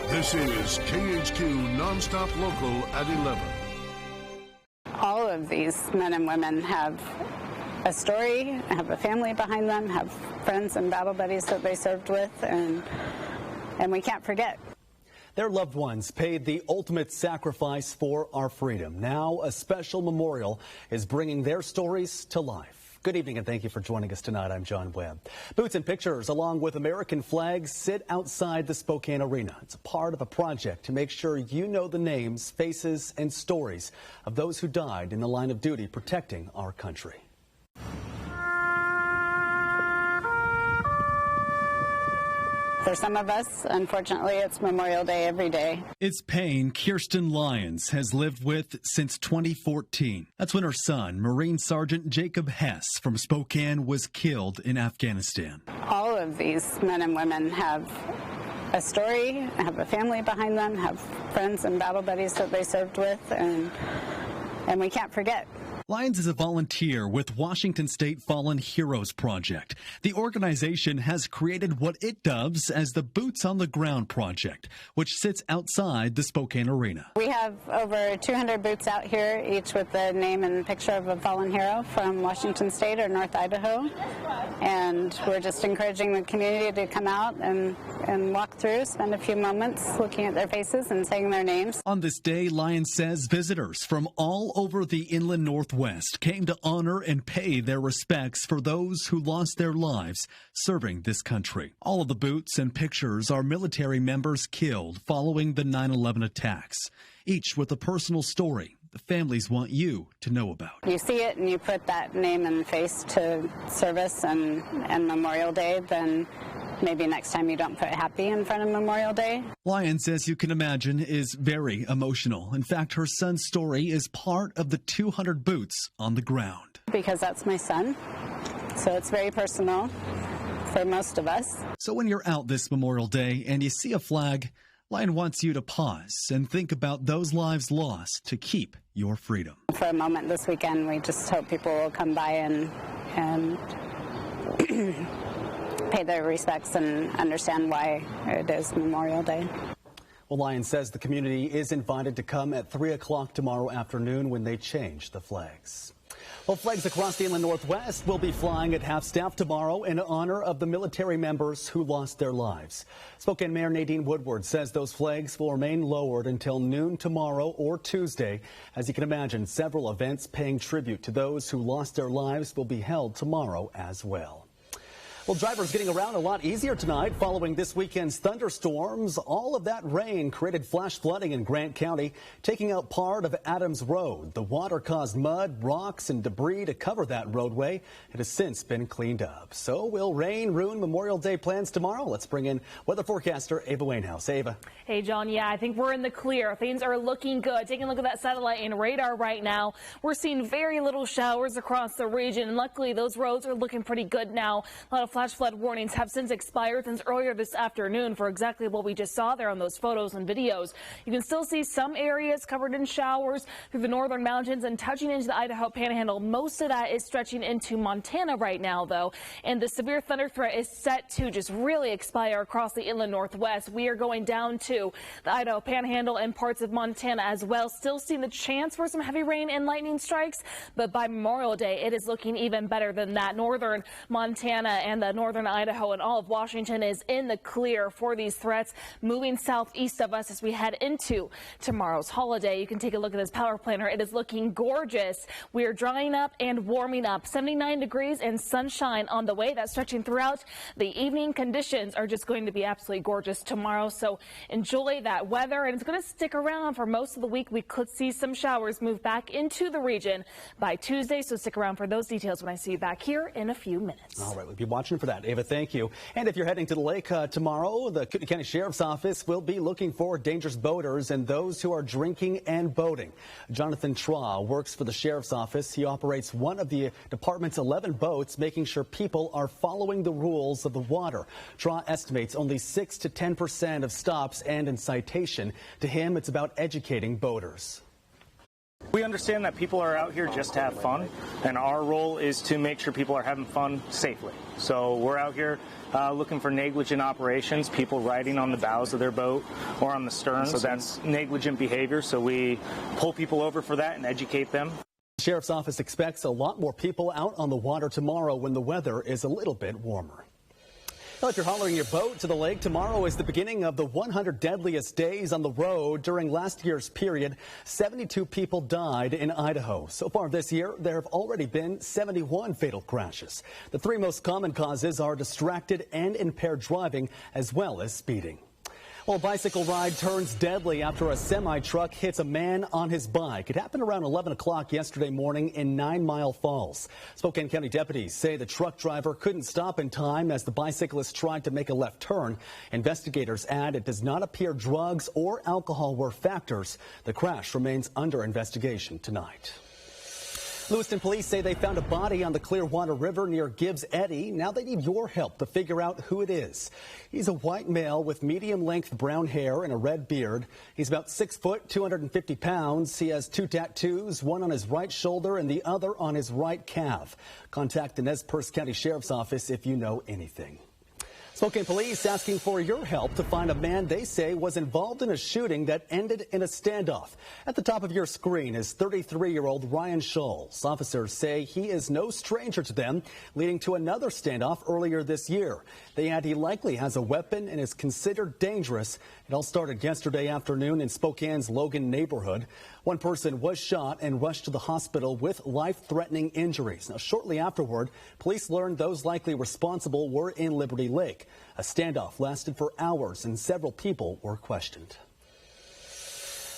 This is KHQ Nonstop Local at 11. All of these men and women have a story, have a family behind them, have friends and battle buddies that they served with, and we can't forget. Their loved ones paid the ultimate sacrifice for our freedom. Now a special memorial is bringing their stories to life. Good evening and thank you for joining us tonight. I'm John Webb. Boots and pictures along with American flags sit outside the Spokane Arena. It's a part of a project to make sure you know the names, faces, and stories of those who died in the line of duty protecting our country. For some of us, unfortunately, it's Memorial Day every day. It's pain Kirsten Lyons has lived with since 2014. That's when her son, Marine Sergeant Jacob Hess from Spokane, was killed in Afghanistan. All of these men and women have a story, have a family behind them, have friends and battle buddies that they served with, and we can't forget. Lyons is a volunteer with Washington State Fallen Heroes Project. The organization has created what it dubs as the Boots on the Ground Project, which sits outside the Spokane Arena. We have over 200 boots out here, each with the name and picture of a fallen hero from Washington State or North Idaho. And we're just encouraging the community to come out and walk through, spend a few moments looking at their faces and saying their names. On this day, Lyons says visitors from all over the inland Northwest came to honor and pay their respects for those who lost their lives serving this country. All of the boots and pictures are military members killed following the 9/11 attacks, each with a personal story the families want you to know about. You see it and you put that name and face to service and Memorial Day, then maybe next time you don't put happy in front of Memorial Day. Lyons, as you can imagine, is very emotional. In fact, her son's story is part of the 200 boots on the ground. Because that's my son, so it's very personal for most of us. So when you're out this Memorial Day and you see a flag, Lyon wants you to pause and think about those lives lost to keep your freedom. For a moment this weekend, we just hope people will come by and pay their respects and understand why it is Memorial Day. Well, Lyons says the community is invited to come at 3 o'clock tomorrow afternoon when they change the flags. Well, flags across the inland Northwest will be flying at half-staff tomorrow in honor of the military members who lost their lives. Spokane Mayor Nadine Woodward says those flags will remain lowered until noon tomorrow or Tuesday. As you can imagine, several events paying tribute to those who lost their lives will be held tomorrow as well. Well, drivers getting around a lot easier tonight following this weekend's thunderstorms. All of that rain created flash flooding in Grant County, taking out part of Adams Road. The water caused mud, rocks, and debris to cover that roadway. It has since been cleaned up. So will rain ruin Memorial Day plans tomorrow? Let's bring in weather forecaster Ava Wainhouse. Ava. Hey, John. Yeah, I think we're in the clear. Things are looking good. Taking a look at that satellite and radar right now, we're seeing very little showers across the region. And luckily, those roads are looking pretty good now. A lot of flash flood warnings have since expired since earlier this afternoon for exactly what we just saw there on those photos and videos. You can still see some areas covered in showers through the northern mountains and touching into the Idaho Panhandle. Most of that is stretching into Montana right now, though, and the severe thunder threat is set to just really expire across the inland Northwest. We are going down to the Idaho Panhandle and parts of Montana as well. Still seeing the chance for some heavy rain and lightning strikes, but by Memorial Day, it is looking even better than that. Northern Montana and the northern Idaho and all of Washington is in the clear for these threats moving southeast of us as we head into tomorrow's holiday. You can take a look at this power planner. It is looking gorgeous. We are drying up and warming up. 79 degrees and sunshine on the way. That's stretching throughout the evening. Conditions are just going to be absolutely gorgeous tomorrow. So enjoy that weather, and it's going to stick around for most of the week. We could see some showers move back into the region by Tuesday. So stick around for those details when I see you back here in a few minutes. All right, we'll be watching for that. Ava, thank you. And if you're heading to the lake tomorrow, the Kootenai County Sheriff's Office will be looking for dangerous boaters and those who are drinking and boating. Jonathan Traw works for the Sheriff's Office. He operates one of the department's 11 boats, making sure people are following the rules of the water. Traw estimates only 6 to 10% of stops end in citation. To him, it's about educating boaters. We understand that people are out here just to have fun, and our role is to make sure people are having fun safely. So we're out here looking for negligent operations, people riding on the bows of their boat or on the stern. So that's negligent behavior. So we pull people over for that and educate them. The Sheriff's Office expects a lot more people out on the water tomorrow when the weather is a little bit warmer. Well, if you're hauling your boat to the lake, tomorrow is the beginning of the 100 deadliest days on the road. During last year's period, 72 people died in Idaho. So far this year, there have already been 71 fatal crashes. The three most common causes are distracted and impaired driving, as well as speeding. Well, a bicycle ride turns deadly after a semi-truck hits a man on his bike. It happened around 11 o'clock yesterday morning in 9 Mile Falls. Spokane County deputies say the truck driver couldn't stop in time as the bicyclist tried to make a left turn. Investigators add it does not appear drugs or alcohol were factors. The crash remains under investigation tonight. Lewiston police say they found a body on the Clearwater River near Gibbs Eddy. Now they need your help to figure out who it is. He's a white male with medium-length brown hair and a red beard. He's about 6 foot, 250 pounds. He has 2 tattoos, one on his right shoulder and the other on his right calf. Contact the Nez Perce County Sheriff's Office if you know anything. Spokane police asking for your help to find a man they say was involved in a shooting that ended in a standoff. At the top of your screen is 33-year-old Ryan Scholes. Officers say he is no stranger to them, leading to another standoff earlier this year. They add he likely has a weapon and is considered dangerous. It all started yesterday afternoon in Spokane's Logan neighborhood. One person was shot and rushed to the hospital with life-threatening injuries. Now, shortly afterward, police learned those likely responsible were in Liberty Lake. A standoff lasted for hours and several people were questioned.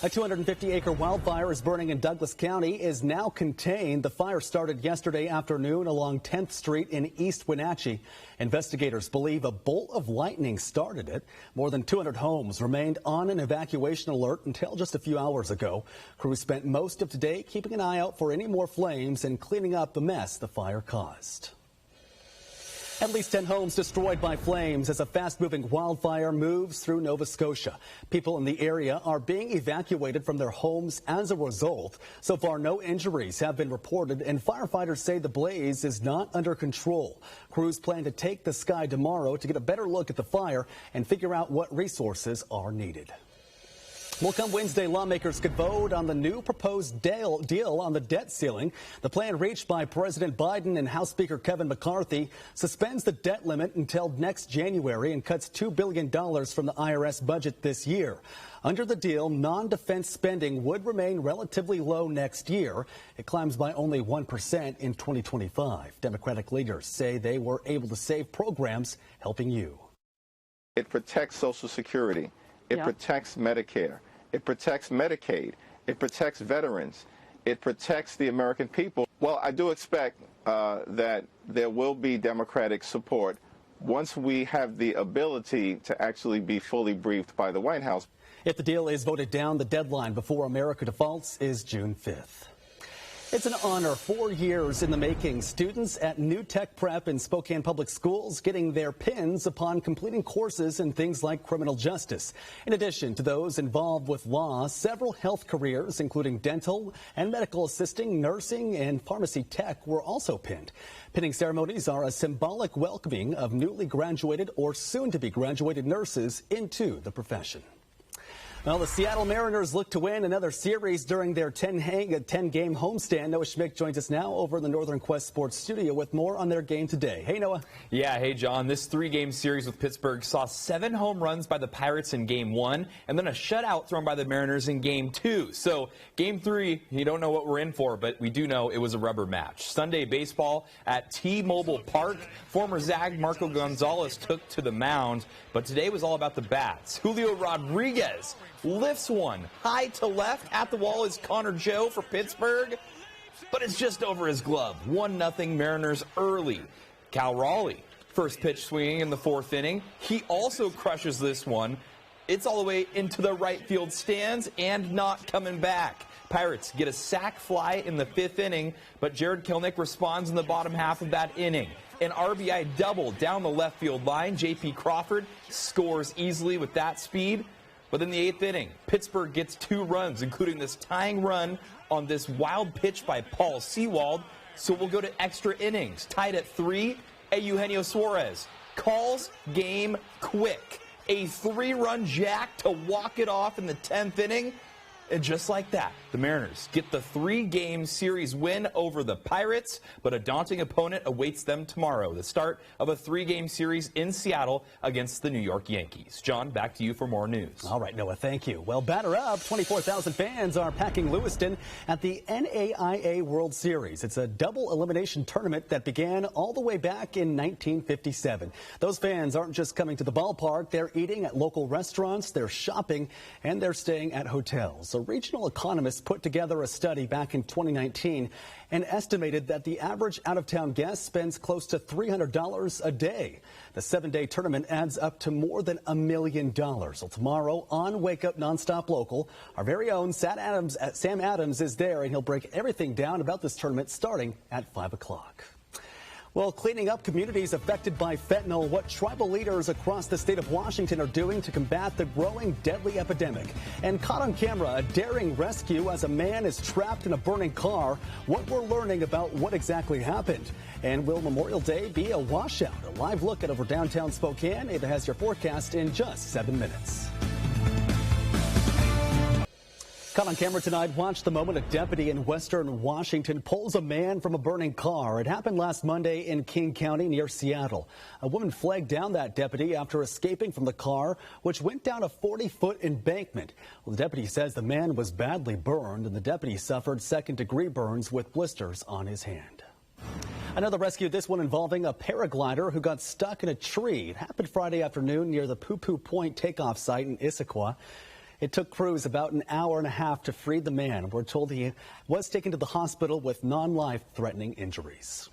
A 250-acre wildfire is burning in Douglas County is now contained. The fire started yesterday afternoon along 10th Street in East Wenatchee. Investigators believe a bolt of lightning started it. More than 200 homes remained on an evacuation alert until just a few hours ago. Crews spent most of today keeping an eye out for any more flames and cleaning up the mess the fire caused. At least 10 homes destroyed by flames as a fast-moving wildfire moves through Nova Scotia. People in the area are being evacuated from their homes as a result. So far, no injuries have been reported, and firefighters say the blaze is not under control. Crews plan to take the sky tomorrow to get a better look at the fire and figure out what resources are needed. Well, come Wednesday, lawmakers could vote on the new proposed deal on the debt ceiling. The plan reached by President Biden and House Speaker Kevin McCarthy suspends the debt limit until next January and cuts $2 billion from the IRS budget this year. Under the deal, non-defense spending would remain relatively low next year. It climbs by only 1% in 2025. Democratic leaders say they were able to save programs helping you. It protects Social Security. It protects Medicare. It protects Medicaid. It protects veterans. It protects the American people. Well, I do expect that there will be Democratic support once we have the ability to actually be fully briefed by the White House. If the deal is voted down, the deadline before America defaults is June 5th. It's an honor, 4 years in the making. Students at New Tech Prep in Spokane Public Schools getting their pins upon completing courses in things like criminal justice. In addition to those involved with law, several health careers, including dental and medical assisting, nursing, and pharmacy tech, were also pinned. Pinning ceremonies are a symbolic welcoming of newly graduated or soon-to-be graduated nurses into the profession. Well, the Seattle Mariners look to win another series during their 10-game homestand. Noah Schmick joins us now over in the Northern Quest Sports Studio with more on their game today. Hey, Noah. Yeah, hey, John. This 3-game series with Pittsburgh saw 7 home runs by the Pirates in Game 1 and then a shutout thrown by the Mariners in Game 2. So, Game 3, you don't know what we're in for, but we do know it was a rubber match. Sunday baseball at T-Mobile Park. Former Zag Marco Gonzalez took to the mound, but today was all about the bats. Julio Rodriguez lifts one high to left. At the wall is Connor Joe for Pittsburgh, but it's just over his glove. 1-0 Mariners early. Cal Raleigh, first pitch swinging in the 4th inning. He also crushes this one. It's all the way into the right field stands and not coming back. Pirates get a sac fly in the 5th inning, but Jared Kelnick responds in the bottom half of that inning. An RBI double down the left field line. J.P. Crawford scores easily with that speed. But in the 8th inning, Pittsburgh gets 2 runs, including this tying run on this wild pitch by Paul Sewald, so we'll go to extra innings. Tied at 3, Eugenio Suarez calls game quick. A 3-run jack to walk it off in the 10th inning. And just like that, the Mariners get the 3-game series win over the Pirates, but a daunting opponent awaits them tomorrow, the start of a 3-game series in Seattle against the New York Yankees. John, back to you for more news. All right, Noah, thank you. Well, batter up. 24,000 fans are packing Lewiston at the NAIA World Series. It's a double elimination tournament that began all the way back in 1957. Those fans aren't just coming to the ballpark. They're eating at local restaurants, they're shopping, and they're staying at hotels. A regional economist put together a study back in 2019 and estimated that the average out-of-town guest spends close to $300 a day. The 7-day tournament adds up to more than $1 million. So tomorrow on Wake Up Nonstop Local, our very own Sam Adams is there, and he'll break everything down about this tournament starting at 5 o'clock. Well, cleaning up communities affected by fentanyl, what tribal leaders across the state of Washington are doing to combat the growing deadly epidemic. And caught on camera, a daring rescue as a man is trapped in a burning car. What we're learning about what exactly happened. And will Memorial Day be a washout? A live look at over downtown Spokane. Ava has your forecast in just 7 minutes. Caught on camera tonight, watch the moment a deputy in western Washington pulls a man from a burning car. It happened last Monday in King County near Seattle. A woman flagged down that deputy after escaping from the car, which went down a 40-foot embankment. Well, the deputy says the man was badly burned, and the deputy suffered second-degree burns with blisters on his hand. Another rescue, this one involving a paraglider who got stuck in a tree. It happened Friday afternoon near the Poo-Poo Point takeoff site in Issaquah. It took crews about an hour and a half to free the man. We're told he was taken to the hospital with non-life-threatening injuries.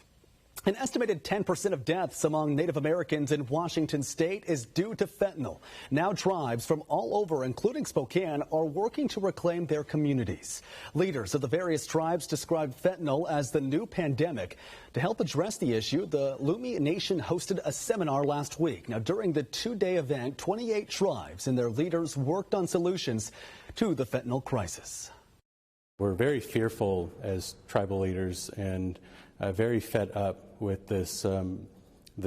An estimated 10% of deaths among Native Americans in Washington state is due to fentanyl. Now tribes from all over, including Spokane, are working to reclaim their communities. Leaders of the various tribes describe fentanyl as the new pandemic. To help address the issue, the Lumi Nation hosted a seminar last week. Now, during the 2-day event, 28 tribes and their leaders worked on solutions to the fentanyl crisis. We're very fearful as tribal leaders and very fed up with this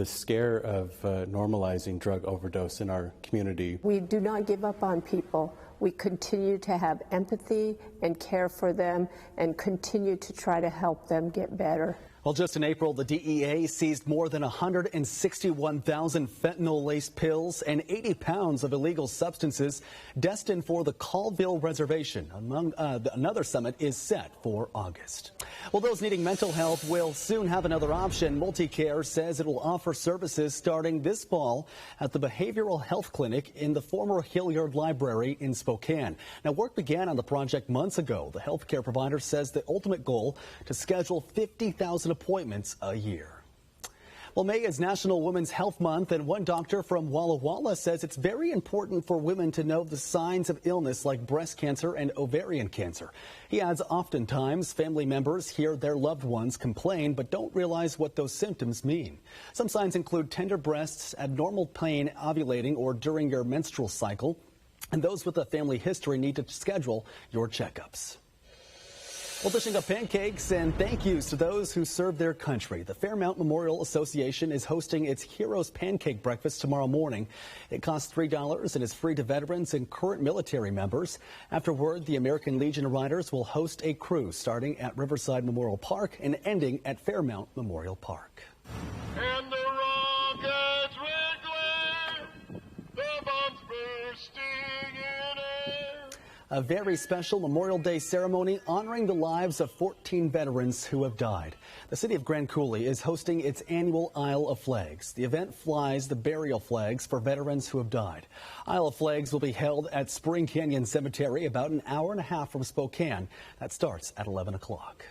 scare of normalizing drug overdose in our community. We do not give up on people. We continue to have empathy and care for them and continue to try to help them get better. Well, just in April, the DEA seized more than 161,000 fentanyl-laced pills and 80 pounds of illegal substances destined for the Colville Reservation. Another summit is set for August. Well, those needing mental health will soon have another option. Multicare says it will offer services starting this fall at the Behavioral Health Clinic in the former Hilliard Library in Spokane. Now, work began on the project months ago. The healthcare provider says the ultimate goal to schedule 50,000 appointments a year. Well, May is National Women's Health Month, and one doctor from Walla Walla says it's very important for women to know the signs of illness like breast cancer and ovarian cancer. He adds oftentimes family members hear their loved ones complain but don't realize what those symptoms mean. Some signs include tender breasts, abnormal pain ovulating or during your menstrual cycle, and those with a family history need to schedule your checkups. Well, dishing up pancakes and thank yous to those who served their country. The Fairmount Memorial Association is hosting its Heroes Pancake Breakfast tomorrow morning. It costs $3 and is free to veterans and current military members. Afterward, the American Legion Riders will host a cruise starting at Riverside Memorial Park and ending at Fairmount Memorial Park. And the rockets wiggling, the bombs bursting in air. A very special Memorial Day ceremony honoring the lives of 14 veterans who have died. The city of Grand Coulee is hosting its annual Isle of Flags. The event flies the burial flags for veterans who have died. Isle of Flags will be held at Spring Canyon Cemetery about an hour and a half from Spokane. That starts at 11 o'clock.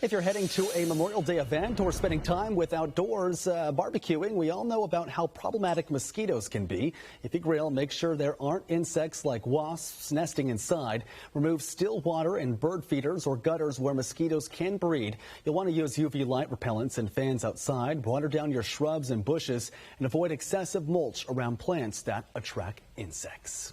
If you're heading to a Memorial Day event or spending time with outdoors barbecuing, we all know about how problematic mosquitoes can be. If you grill, make sure there aren't insects like wasps nesting inside. Remove still water and bird feeders or gutters where mosquitoes can breed. You'll want to use UV light repellents and fans outside. Water down your shrubs and bushes and avoid excessive mulch around plants that attract insects.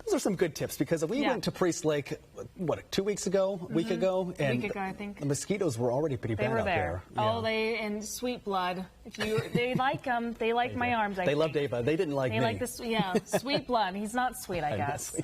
Those are some good tips because we went to Priest Lake, what, 2 weeks ago, a week ago? And a week ago, I think. The mosquitoes were already pretty bad out there. Oh, and sweet blood. They like them. They like my arms, I think. They loved Ava. They didn't like me. They like this, sweet blood. He's not sweet, I guess.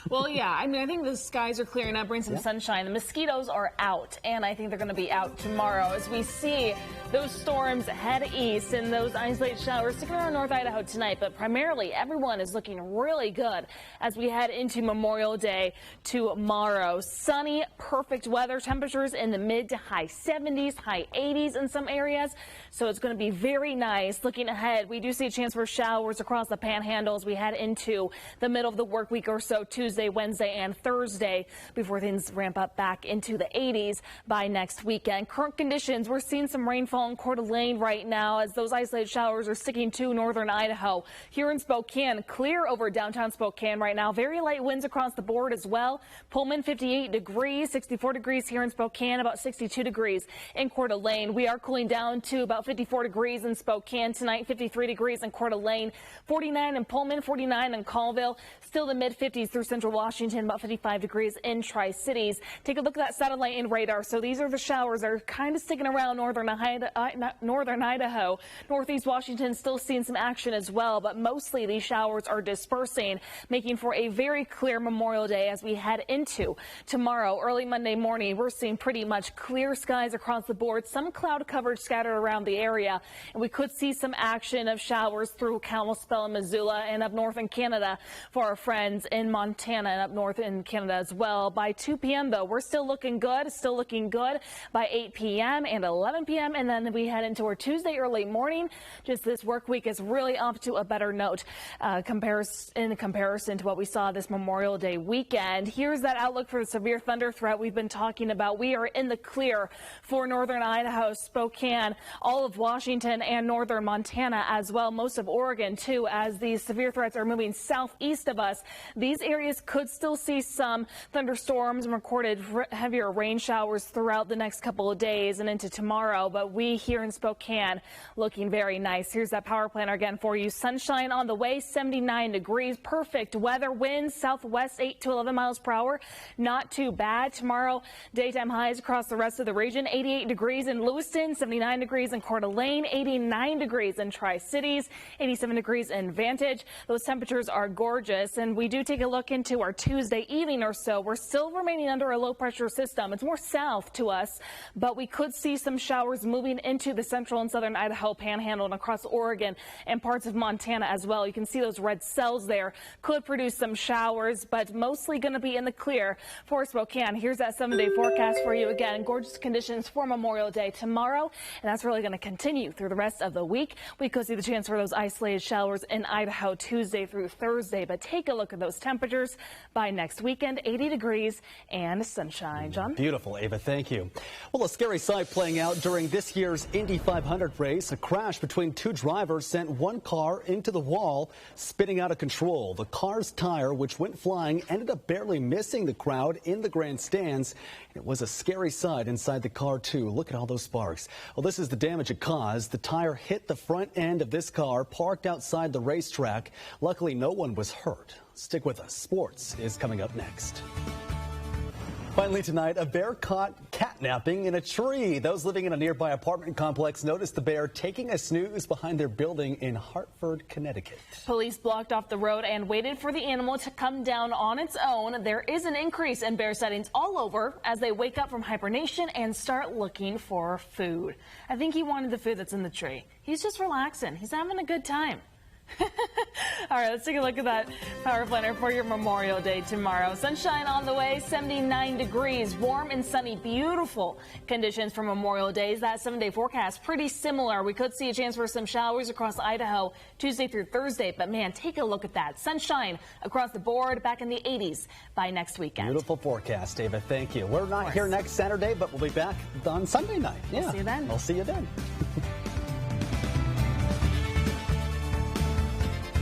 Well, yeah, I mean, I think the skies are clearing up, bring some sunshine. The mosquitoes are out, and I think they're going to be out tomorrow as we see those storms head east and those isolated showers sticking around North Idaho tonight. But primarily, everyone is looking really good as we head into Memorial Day tomorrow. Sunny, perfect weather, temperatures in the mid to high 70s, high 80s in some areas. So it's going to be very nice. Looking ahead, we do see a chance for showers across the panhandle as we head into the middle of the work week or so, Tuesday, Wednesday, and Thursday, before things ramp up back into the 80s by next weekend. Current conditions, we're seeing some rainfall in Coeur d'Alene right now as those isolated showers are sticking to northern Idaho. Here in Spokane, clear over downtown Spokane right now. Very light winds across the board as well. Pullman 58 degrees, 64 degrees here in Spokane, about 62 degrees in Coeur d'Alene. We are cooling down to about 54 degrees in Spokane tonight, 53 degrees in Coeur d'Alene, 49 in Pullman, 49 in Colville, still the mid-50s through central Washington, about 55 degrees in Tri-Cities. Take a look at that satellite and radar. So these are the showers that are kind of sticking around northern Idaho. Northeast Washington still seeing some action as well, but mostly these showers are dispersing, making for a very clear Memorial Day as we head into tomorrow. Early Monday morning, we're seeing pretty much clear skies across the board, some cloud coverage scattered around the area, and we could see some action of showers through Kalispell and Missoula and up north in Canada for our friends in Montana and up north in Canada as well. By 2 p.m. though, we're still looking good by 8 p.m. and 11 p.m. and then we head into our Tuesday early morning. Just this work week is really up to a better note in comparison to what we saw this Memorial Day weekend. Here's that outlook for the severe thunder threat we've been talking about. We are in the clear for northern Idaho, Spokane, all of Washington and northern Montana as well, most of Oregon too, as these severe threats are moving southeast of us. These areas could still see some thunderstorms and recorded heavier rain showers throughout the next couple of days and into tomorrow, but we here in Spokane looking very nice. Here's that power planner again for you. Sunshine on the way, 79 degrees, perfect weather, winds southwest 8 to 11 miles per hour. Not too bad. Tomorrow, daytime highs across the rest of the region, 88 degrees in Lewiston, 79 degrees in Coeur d'Alene, 89 degrees in Tri-Cities, 87 degrees in Vantage. Those temperatures are gorgeous, and we do take a look into our Tuesday evening or so. We're still remaining under a low pressure system. It's more south to us, but we could see some showers moving into the central and southern Idaho panhandle and across Oregon and parts of Montana as well. You can see those red cells there could produce some showers, but mostly going to be in the clear for Spokane. Here's that 7-day forecast for you again. Gorgeous conditions for Memorial Day tomorrow, and that's really going to continue through the rest of the week. We could see the chance for those isolated showers in Idaho Tuesday through Thursday, but take a look at those temperatures by next weekend, 80 degrees and sunshine. John? Beautiful, Ava. Thank you. Well, a scary sight playing out during this year's Indy 500 race. A crash between two drivers sent one car into the wall, spinning out of control. The car's tire, which went flying, ended up barely missing the crowd in the grandstands. It was a scary sight inside the car, too. Look at all those sparks. Well, this is the damage it caused. The tire hit the front end of this car parked outside the racetrack. Luckily, no one was hurt. Stick with us. Sports is coming up next. Finally tonight, a bear caught catnapping in a tree. Those living in a nearby apartment complex noticed the bear taking a snooze behind their building in Hartford, Connecticut. Police blocked off the road and waited for the animal to come down on its own. There is an increase in bear sightings all over as they wake up from hibernation and start looking for food. I think he wanted the food that's in the tree. He's just relaxing. He's having a good time. All right, let's take a look at that power planner for your Memorial Day tomorrow. Sunshine on the way, 79 degrees, warm and sunny, beautiful conditions for Memorial Days. That 7-day forecast pretty similar. We could see a chance for some showers across Idaho Tuesday through Thursday, but man, take a look at that. Sunshine across the board, back in the 80s by next weekend. Beautiful forecast, Ava. Thank you. We're not here next Saturday, but we'll be back on Sunday night. We'll see you then. We'll see you then.